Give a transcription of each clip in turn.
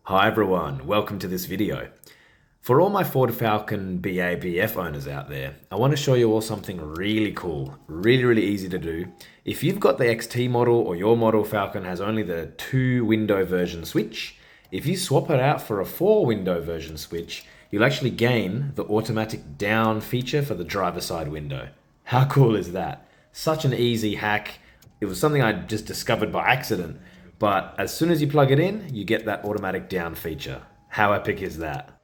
Hi everyone, welcome to this video. For all my Ford Falcon BA BF owners out there, I want to show you all something really cool, really easy to do. If you've got the XT model or your model Falcon has only the 2-window version switch, if you swap it out for a 4-window version switch, you'll actually gain the automatic down feature for the driver's side window. How cool is that? Such an easy hack. It was something I just discovered by accident. But as soon as you plug it in, you get that automatic down feature. How epic is that?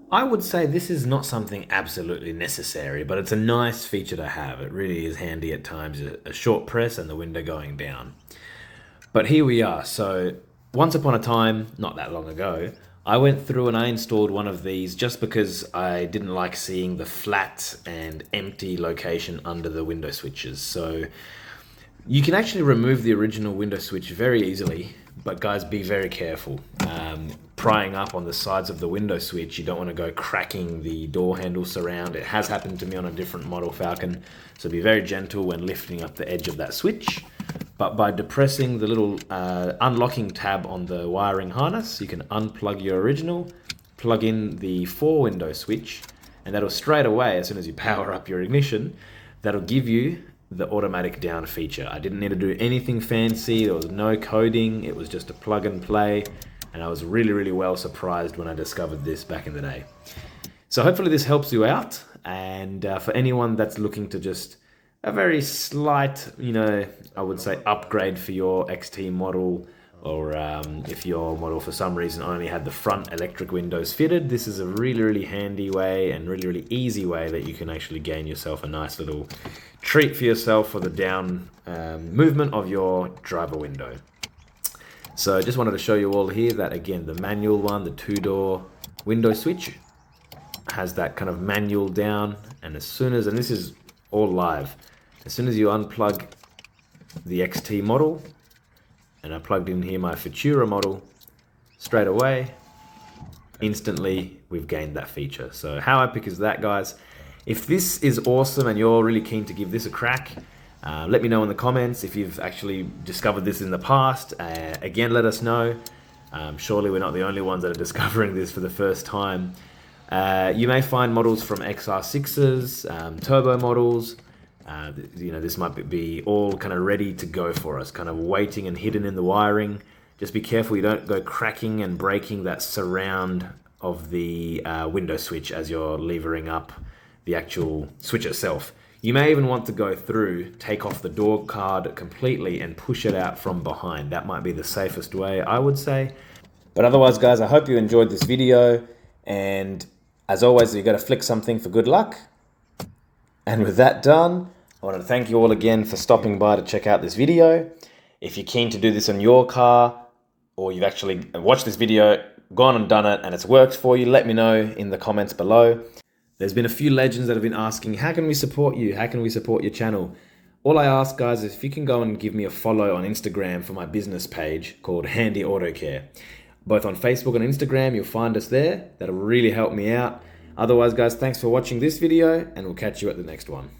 I would say this is not something absolutely necessary, but it's a nice feature to have. It really is handy at times, a short press and the window going down. But here we are. So once upon a time, not that long ago, I went through and I installed one of these just because I didn't like seeing the flat and empty location under the window switches. So you can actually remove the original window switch very easily, but guys, be very careful. Prying up on the sides of the window switch, you don't want to go cracking the door handles around. It has happened to me on a different model Falcon, so be very gentle when lifting up the edge of that switch. But by depressing the little unlocking tab on the wiring harness, you can unplug your original, plug in the 4-window switch, and that'll straight away, as soon as you power up your ignition, that'll give you the automatic down feature. I didn't need to do anything fancy. There was no coding. It was just a plug and play. And I was really well surprised when I discovered this back in the day. So hopefully this helps you out. And for anyone that's looking to just a very slight, I would say upgrade for your XT model, or if your model for some reason only had the front electric windows fitted, this is a really handy way and really easy way that you can actually gain yourself a nice little treat for yourself for the down movement of your driver window. So I just wanted to show you all here that, again, the manual one, the 2-door window switch, has that kind of manual down, and as soon as, and this is all live, as soon as you unplug the XT model, and I plugged in here my Futura model, straight away, instantly we've gained that feature. So how epic is that, guys? If this is awesome and you're really keen to give this a crack, let me know in the comments if you've actually discovered this in the past. Again, let us know. Surely we're not the only ones that are discovering this for the first time. You may find models from XR6s, turbo models. This might be all kind of ready to go for us, kind of waiting and hidden in the wiring. Just be careful you don't go cracking and breaking that surround of the window switch as you're levering up the actual switch itself. You may even want to go through, take off the door card completely and push it out from behind. That might be the safest way, I would say. But otherwise, guys, I hope you enjoyed this video. And as always, you got to flick something for good luck. And with that done, I want to thank you all again for stopping by to check out this video. If you're keen to do this on your car, or you've actually watched this video, gone and done it, and it's worked for you, let me know in the comments below. There's been a few legends that have been asking, how can we support you? How can we support your channel? All I ask, guys, is if you can go and give me a follow on Instagram for my business page called Handy Auto Care. Both on Facebook and Instagram, you'll find us there. That'll really help me out. Otherwise, guys, thanks for watching this video, and we'll catch you at the next one.